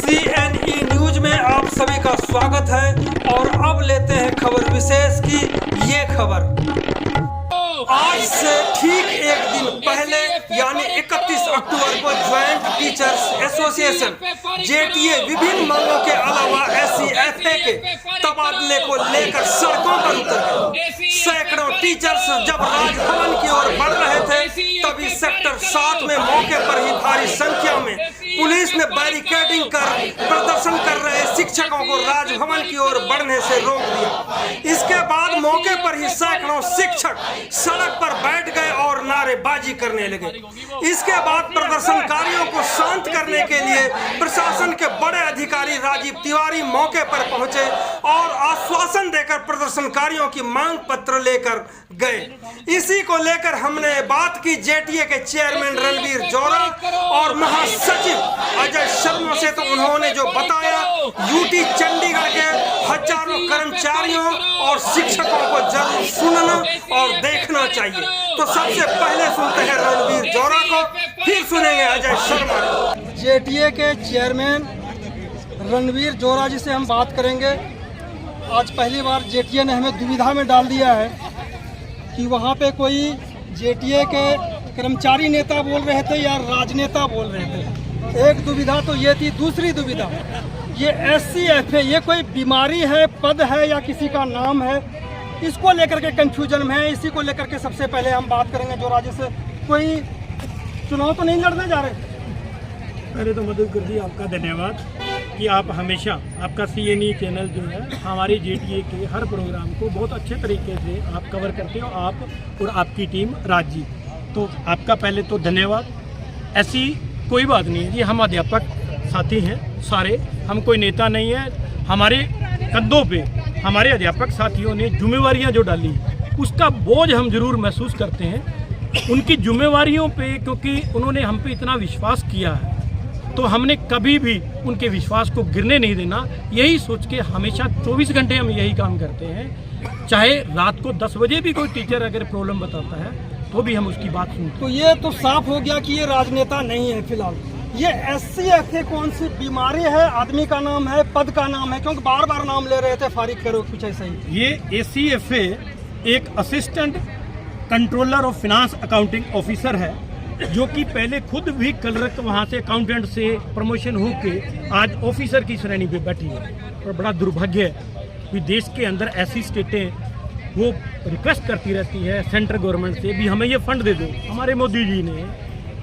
CNE news में आप सभी का स्वागत है और अब लेते हैं खबर विशेष की ये खबर। आज से ठीक एक दिन पहले यानी 31 अक्टूबर को ज्वाइंट टीचर्स एसोसिएशन JTA विभिन्न मांगों के अलावा SCFA के तबादले को लेकर सड़कों पर उतर गए। सैकड़ों टीचर्स जब राजभवन की ओर बढ़ रहे थे तभी सेक्टर 7 में मौके पर ही भारी संख्या में पुलिस ने बैरिकेडिंग कर प्रदर्शन कर रहे शिक्षकों को राजभवन की ओर बढ़ने से रोक दिया। इसके बाद मौके पर ही सैकड़ों शिक्षक सड़क पर बैठ गए और नारेबाजी करने लगे। इसके बाद प्रदर्शनकारियों को शांत करने के लिए प्रशासन के बड़े अधिकारी राजीव तिवारी मौके पर पहुंचे और आश्वासन देकर प्रदर्शनकारियों की मांग पत्र लेकर गए। इसी को लेकर हमने बात की JTA के चेयरमैन रणवीर जोरा और महासचिव अजय शर्मा से, तो उन्होंने जो बताया UT चंडीगढ़ के हजारों कर्मचारियों और शिक्षकों को जरूर सुनना और देखना चाहिए। तो सबसे पहले सुनते हैं रणवीर जोरा को, फिर सुनेंगे अजय शर्मा को। JTA के चेयरमैन रणवीर जोरा जी से हम बात करेंगे। आज पहली बार JTA ने हमें दुविधा में डाल दिया है कि वहाँ पे कोई JTA के कर्मचारी नेता बोल रहे थे या राजनेता बोल रहे थे। एक दुविधा तो ये थी, दूसरी दुविधा ये SCFA ये कोई बीमारी है, पद है या किसी का नाम है, इसको लेकर के कंफ्यूजन में है। इसी को लेकर के सबसे पहले हम बात करेंगे जोरा जी से। कोई चुनाव तो नहीं लड़ने जा रहे? पहले तो मधुकर जी आपका धन्यवाद कि आप हमेशा आपका CNE चैनल जो है हमारी JTA के हर प्रोग्राम को बहुत अच्छे तरीके से आप कवर करते हो, आप और आपकी टीम राज जी, तो आपका पहले तो धन्यवाद। ऐसी कोई बात नहीं है, ये हम अध्यापक साथी हैं सारे, हम कोई नेता नहीं है। हमारे कंधों पे हमारे अध्यापक साथियों ने जिम्मेवारियां जो डाली उसका बोझ हम जरूर महसूस करते हैं उनकी जिम्मेवारियों पे, क्योंकि उन्होंने हम पे इतना विश्वास किया है तो हमने कभी भी उनके विश्वास को गिरने नहीं देना। यही सोच के हमेशा 24 घंटे हम यही काम करते हैं। चाहे रात को 10 बजे भी कोई टीचर अगर प्रॉब्लम बताता है तो भी हम उसकी बात सुनते हैं। तो ये तो साफ हो गया कि ये राजनेता नहीं है फिलहाल। ये SCFA कौन सी बीमारी है, आदमी का नाम है, पद का नाम है? क्योंकि बार बार नाम ले रहे थे, फारिग करो कुछ ऐसा ही। ये SCFA एक assistant controller of finance accounting officer है, जो कि पहले खुद भी कलरक वहाँ से अकाउंटेंट से प्रमोशन होके आज ऑफिसर की श्रेणी पे बैठी है। और बड़ा दुर्भाग्य है कि देश के अंदर ऐसी स्टेटें वो रिक्वेस्ट करती रहती है सेंट्रल गवर्नमेंट से भी हमें ये फंड दे दो। हमारे मोदी जी ने,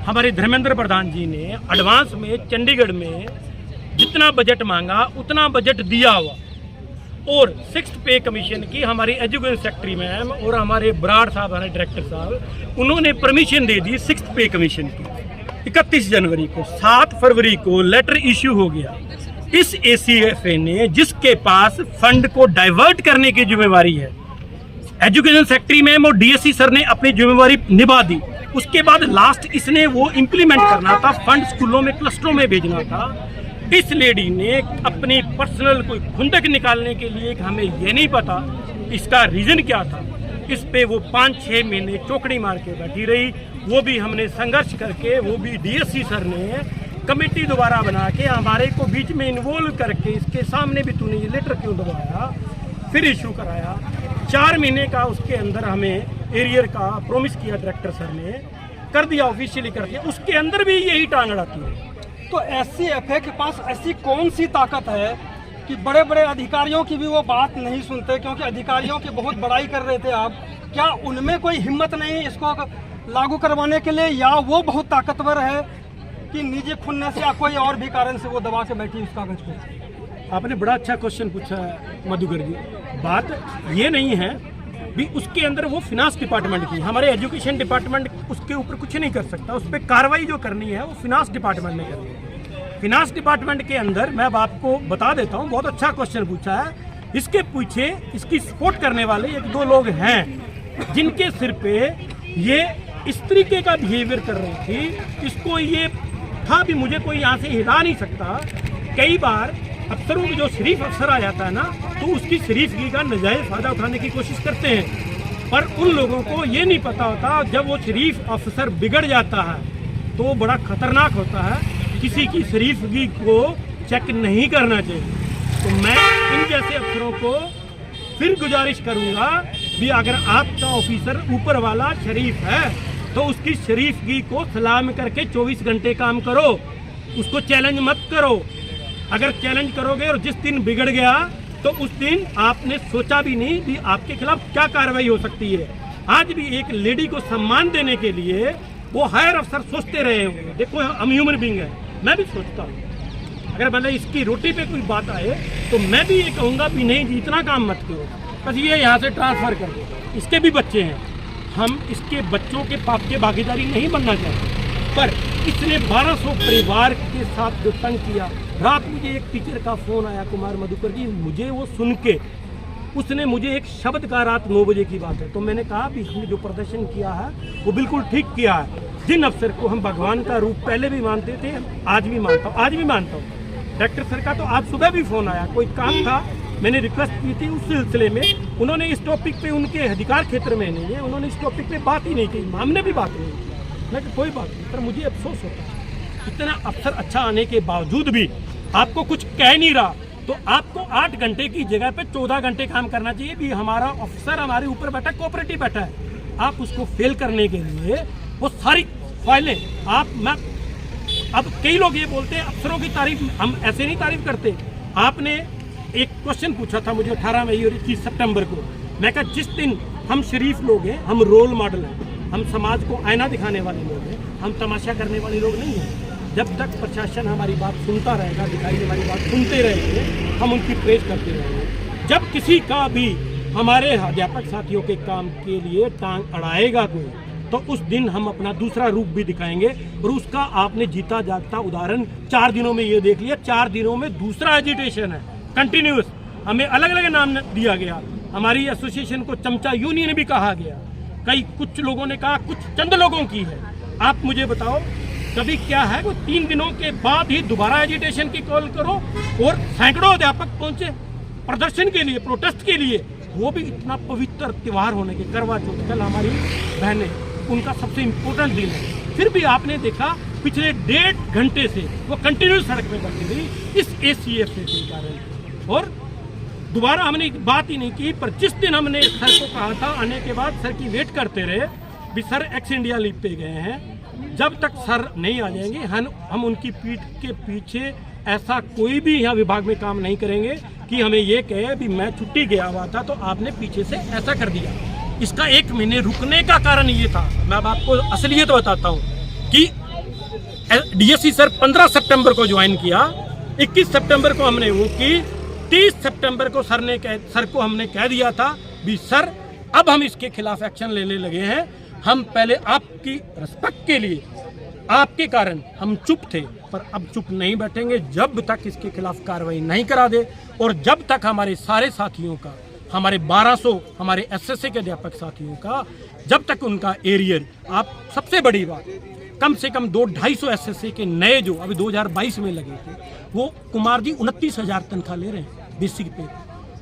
हमारे धर्मेंद्र प्रधान जी ने एडवांस में चंडीगढ़ में जितना बजट मांगा उतना बजट दिया हुआ, और 6th पे कमीशन की हमारी एजुकेशन सेक्रेटरी मैम और हमारे बराड़ साहब हमारे डायरेक्टर साहब उन्होंने परमिशन दे दी 6th पे कमीशन की। 31 जनवरी को 7 फरवरी को लेटर इश्यू हो गया। इस SCFA ने, जिसके पास फंड को डाइवर्ट करने की जिम्मेवारी है, एजुकेशन सेक्रेटरी मैम और DSC सर ने अपनी जिम्मेवारी निभा दी। उसके बाद लास्ट इसने वो इम्प्लीमेंट करना था, फंड स्कूलों में क्लस्टरों में भेजना था। इस लेडी ने अपनी पर्सनल कोई खुंदक निकालने के लिए, हमें ये नहीं पता इसका रीजन क्या था, इस पे वो 5-6 महीने चौकड़ी मार के बैठी रही। वो भी हमने संघर्ष करके, वो भी DSC सर ने कमेटी दोबारा बना के हमारे को बीच में इन्वॉल्व करके इसके सामने भी तूने ये लेटर क्यों दबाया, फिर इशू कराया। 4 महीने का उसके अंदर हमें एरियर का प्रॉमिस किया डायरेक्टर सर ने, कर दिया, ऑफिशियली कर दिया, उसके अंदर भी यही टांग अड़ाती है। तो SCFA के पास ऐसी कौन सी ताकत है कि बड़े बड़े अधिकारियों की भी वो बात नहीं सुनते? क्योंकि अधिकारियों की बहुत बड़ाई कर रहे थे आप, क्या उनमें कोई हिम्मत नहीं इसको लागू करवाने के लिए, या वो बहुत ताकतवर है कि निजी खुन्ने से या कोई और भी कारण से वो दबा के बैठी उस कागज पे? आपने बड़ा अच्छा क्वेश्चन पूछा है मधुकर जी। बात ये नहीं है भी उसके अंदर वो फिनांस डिपार्टमेंट की, हमारे एजुकेशन डिपार्टमेंट उसके ऊपर कुछ नहीं कर सकता। उस पर कार्रवाई जो करनी है वो फिनांस डिपार्टमेंट ने करनी है। फिनांस डिपार्टमेंट के अंदर मैं अब आपको बता देता हूँ, बहुत अच्छा क्वेश्चन पूछा है। इसके पीछे इसकी सपोर्ट करने वाले 1-2 लोग हैं जिनके सिर पे ये इस तरीके का बिहेवियर कर रही थी। इसको ये था भी मुझे कोई यहाँ से हिला नहीं सकता। कई बार अफसरों में जो शरीफ अफसर आ जाता है ना, तो उसकी शरीफगी का नाजायज फायदा उठाने की कोशिश करते हैं, पर उन लोगों को ये नहीं पता होता जब वो शरीफ अफसर बिगड़ जाता है तो वो बड़ा खतरनाक होता है। किसी की शरीफगी को चेक नहीं करना चाहिए। तो मैं इन जैसे अफसरों को फिर गुजारिश करूंगा भी अगर आपका ऑफिसर ऊपर वाला शरीफ है तो उसकी शरीफगी को सलाम करके 24 घंटे काम करो, उसको चैलेंज मत करो। अगर चैलेंज करोगे और जिस दिन बिगड़ गया तो उस दिन आपने सोचा भी नहीं कि आपके खिलाफ क्या कार्रवाई हो सकती है। आज भी एक लेडी को सम्मान देने के लिए वो हायर अफसर सोचते रहे होंगे। देखो हम ह्यूमन बीइंग है, मैं भी सोचता हूँ अगर मतलब इसकी रोटी पे कोई बात आए तो मैं भी ये कहूँगा भी नहीं जी इतना काम मत करो, बस ये यहाँ से ट्रांसफ़र कर दो। इसके भी बच्चे हैं, हम इसके बच्चों के पाप के भागीदारी नहीं बनना चाहते, पर इसने 1200 परिवार के साथ जो तंग किया। रात मुझे एक टीचर का फ़ोन आया, कुमार मधुकर जी, मुझे वो सुन के उसने मुझे एक शब्द कहा, रात 9 बजे की बात है, तो मैंने कहा भी हमने जो प्रदर्शन किया है वो बिल्कुल ठीक किया है। जिन अफसर को हम भगवान का रूप पहले भी मानते थे, आज भी मानता हूँ। डायरेक्टर सर का तो आज सुबह भी फ़ोन आया, कोई काम था, मैंने रिक्वेस्ट की थी उस सिलसिले में, उन्होंने इस टॉपिक पे उनके अधिकार क्षेत्र में नहीं है, उन्होंने इस टॉपिक पे बात ही नहीं की, हमने भी बात नहीं की। मैं कोई बात नहीं, पर मुझे अफसोस होता है इतना अफसर अच्छा आने के बावजूद भी आपको कुछ कह नहीं रहा, तो आपको 8 घंटे की जगह पे 14 घंटे काम करना चाहिए। भी हमारा अफसर हमारे ऊपर बैठा, कोऑपरेटिव बैठा है, आप उसको फेल करने के लिए वो सारी फाइलें मैं अब कई लोग ये बोलते हैं अफसरों की तारीफ, हम ऐसे नहीं तारीफ करते। आपने एक क्वेश्चन पूछा था मुझे 18 मई और 21 सितंबर को, मैं कहा जिस दिन हम शरीफ लोग हैं, हम रोल मॉडल हैं, हम समाज को आईना दिखाने वाले लोग हैं, हम तमाशा करने वाले लोग नहीं हैं। जब तक प्रशासन हमारी बात सुनता रहेगा, अधिकारी हमारी बात सुनते रहेंगे, हम उनकी प्रेस करते रहेंगे। जब किसी का भी हमारे अध्यापक साथियों के काम के लिए टांग अड़ाएगा कोई, तो उस दिन हम अपना दूसरा रूप भी दिखाएंगे। और उसका आपने जीता जागता उदाहरण 4 दिनों में ये देख लिया। 4 दिनों में दूसरा एजिटेशन है कंटिन्यूस, हमें अलग अलग नाम दिया गया, हमारी एसोसिएशन को चमचा यूनियन भी कहा गया, कुछ लोगों ने कहा कुछ चंद लोगों की है। आप मुझे बताओ कभी क्या है वो 3 दिनों के बाद ही दोबारा एजिटेशन की कॉल करो, और सैकड़ों अध्यापक पहुंचे प्रदर्शन के लिए, प्रोटेस्ट के लिए, वो भी इतना पवित्र त्यौहार होने के, करवा चौथ कल हमारी बहनें, उनका सबसे इम्पोर्टेंट दिन है, फिर भी आपने देखा पिछले 1.5 घंटे से वो कंटिन्यूस सड़क पे बैठी रही इस ACF के कारण। और दोबारा हमने बात ही नहीं की, पर जिस दिन हमने सर को कहा था आने के बाद, सर की वेट करते रहे भी सर एक्स इंडिया लीव पे गए हैं, जब तक सर नहीं आ जाएंगे हम उनकी पीठ के पीछे ऐसा कोई भी यहाँ विभाग में काम नहीं करेंगे कि हमें ये कहे भी मैं छुट्टी गया हुआ था तो आपने पीछे से ऐसा कर दिया। इसका 1 महीने रुकने का कारण ये था, मैं अब आपको असलियत बताता हूँ कि DSC सर 15 सितंबर को ज्वाइन किया, 21 सितंबर को हमने वो की, 30 सितंबर को सर को हमने कह दिया था भी सर अब हम इसके खिलाफ एक्शन लेने लगे हैं। हम पहले आपकी रिस्पेक्ट के लिए, आपके कारण हम चुप थे, पर अब चुप नहीं बैठेंगे जब तक इसके खिलाफ कार्रवाई नहीं करा दे, और जब तक हमारे सारे साथियों का, हमारे 1200 हमारे SSA के अध्यापक साथियों का, जब तक उनका एरियर, आप सबसे बड़ी बात, कम से कम 200-250 SSA के नए जो अभी 2022 में लगे थे, वो कुमार जी 29,000 तनख्वाह ले रहे हैं बेसिक पे,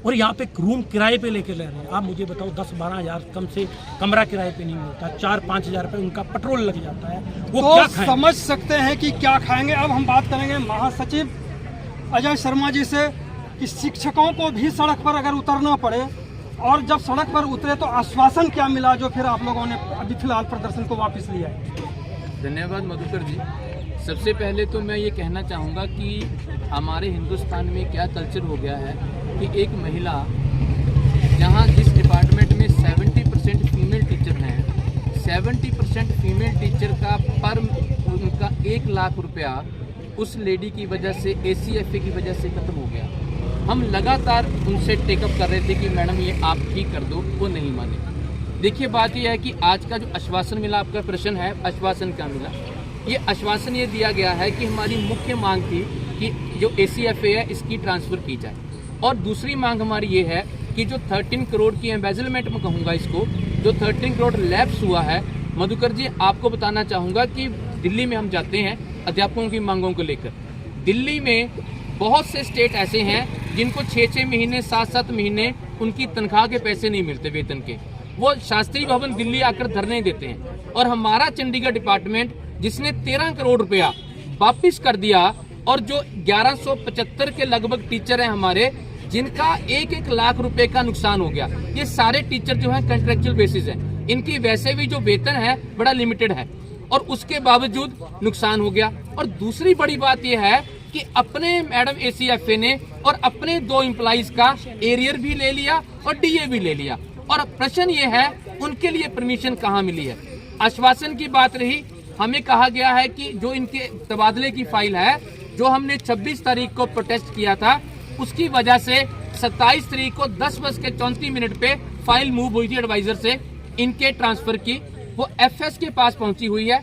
और यहाँ पे रूम किराए पे लेके ले रहे हैं। आप मुझे बताओ 10-12 हज़ार कम से कमरा किराए पे नहीं मिलता, 4-5 हज़ार रुपये उनका पेट्रोल लग जाता है, वो तो क्या खाएं? समझ सकते हैं कि क्या खाएंगे। अब हम बात करेंगे महासचिव अजय शर्मा जी से कि शिक्षकों को भी सड़क पर अगर उतरना पड़े, और जब सड़क पर उतरे तो आश्वासन क्या मिला जो फिर आप लोगों ने अभी फिलहाल प्रदर्शन को वापस लिया है? धन्यवाद मधुकर जी। सबसे पहले तो मैं ये कहना चाहूँगा कि हमारे हिंदुस्तान में क्या कल्चर हो गया है कि एक महिला, जहाँ जिस डिपार्टमेंट में 70% फीमेल टीचर हैं, 70% फीमेल टीचर का पर उनका 1 लाख रुपया उस लेडी की वजह से, ACFA की वजह से खत्म हो गया। हम लगातार उनसे टेकअप कर रहे थे कि मैडम ये आप ठीक कर दो, वो नहीं माने। देखिए बात यह है कि आज का जो आश्वासन मिला, आपका प्रश्न है आश्वासन क्या मिला, ये आश्वासन ये दिया गया है कि हमारी मुख्य मांग थी कि जो ACFA है इसकी ट्रांसफ़र की जाए, और दूसरी मांग हमारी ये है कि जो 13 करोड़ की एम्बेजलमेंट में कहूँगा इसको, जो 13 करोड़ लैप्स हुआ है, मधुकर जी आपको बताना चाहूँगा कि दिल्ली में हम जाते हैं अध्यापकों की मांगों को लेकर। दिल्ली में बहुत से स्टेट ऐसे हैं जिनको 6-6 महीने 7-7 महीने उनकी तनख्वाह के पैसे नहीं मिलते, वेतन के, वो शास्त्री भवन दिल्ली आकर धरने देते हैं। और हमारा चंडीगढ़ डिपार्टमेंट जिसने 13 करोड़ रुपया वापिस कर दिया और जो 1175 के लगभग टीचर हैं हमारे, जिनका 1-1 लाख रुपए का नुकसान हो गया। ये सारे टीचर जो हैं कॉन्ट्रेक्चुअल बेसिस हैं, इनकी वैसे भी जो वेतन है बड़ा लिमिटेड है और उसके बावजूद नुकसान हो गया। और दूसरी बड़ी बात यह है कि अपने मैडम ACFA ने और अपने 2 एम्प्लॉइज का एरियर भी ले लिया और DA भी ले लिया। और प्रश्न ये है उनके लिए परमिशन कहाँ मिली है। आश्वासन की बात रही, हमें कहा गया है कि जो इनके तबादले की फाइल है, जो हमने 26 तारीख को प्रोटेस्ट किया था, उसकी वजह से 27 तारीख को 10:34 पे फाइल मूव हुई थी एडवाइजर से इनके ट्रांसफर की, वो FS के पास पहुंची हुई है।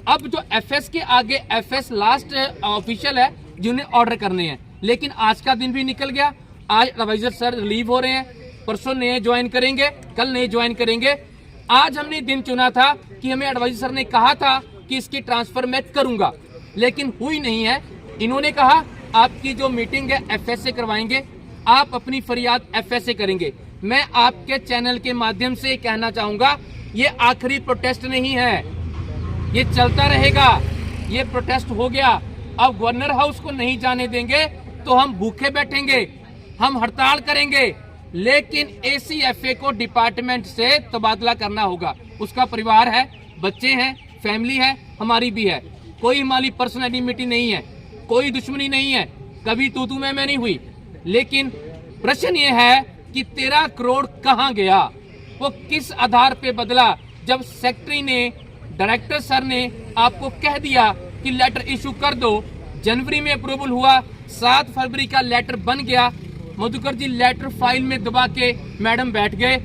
अब जो FS के आगे FS लास्ट ऑफिशियल है जिन्हें ऑर्डर करने हैं, लेकिन आज का दिन भी निकल गया। आज एडवाइजर सर रिलीव हो रहे हैं, परसों नए ज्वाइन करेंगे, कल नए ज्वाइन करेंगे। आज हमने दिन चुना था कि हमें एडवाइजर सर ने कहा था कि इसकी ट्रांसफर मैं करूंगा, लेकिन हुई नहीं है। इन्होंने कहा आपकी जो मीटिंग है FS से करवाएंगे, आप अपनी फरियाद FS से करेंगे। मैं आपके चैनल के माध्यम से कहना चाहूंगा, ये आखिरी प्रोटेस्ट नहीं है, ये चलता रहेगा। ये प्रोटेस्ट हो गया, अब गवर्नर हाउस को नहीं जाने देंगे तो हम भूखे बैठेंगे, हम हड़ताल करेंगे, लेकिन ACFA को डिपार्टमेंट से तबादला करना होगा। उसका परिवार है, बच्चे हैं, फैमिली है, हमारी भी है। कोई हमारी पर्सनल एनिमिटी नहीं है, कोई दुश्मनी नहीं है, कभी तू मैं नहीं हुई। लेकिन प्रश्न ये है कि 13 करोड़ कहां गया, वो किस आधार पे बदला, जब सेक्रेटरी ने, डायरेक्टर सर ने आपको कह दिया कि लेटर इशू कर दो। जनवरी में अप्रूवल हुआ, 7 फरवरी का लेटर बन गया। मधुकर जी लेटर फाइल में दबा के मैडम बैठ गए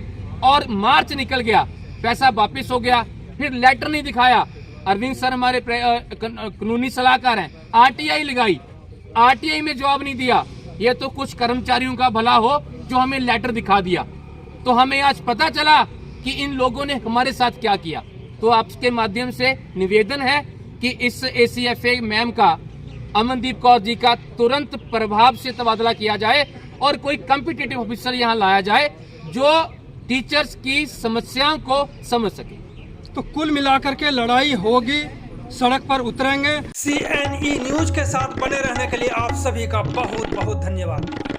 और मार्च निकल गया, पैसा वापस हो गया। फिर लेटर नहीं दिखाया। अरविंद सर हमारे कानूनी सलाहकार हैं, RTI लगाई, RTI में जवाब नहीं दिया। ये तो कुछ कर्मचारियों का भला हो जो हमें लेटर दिखा दिया। तो हमें आज पता चला कि इन लोगों ने हमारे साथ क्या किया। तो आपके माध्यम से निवेदन है कि इस ACFA मैम का, अमनदीप कौर जी का तुरंत प्रभाव से तबादला किया जाए और कोई कॉम्पिटिटिव ऑफिसर यहाँ लाया जाए जो टीचर्स की समस्याओं को समझ सके। तो कुल मिलाकर के लड़ाई होगी, सड़क पर उतरेंगे। CNE न्यूज के साथ बने रहने के लिए आप सभी का बहुत बहुत धन्यवाद।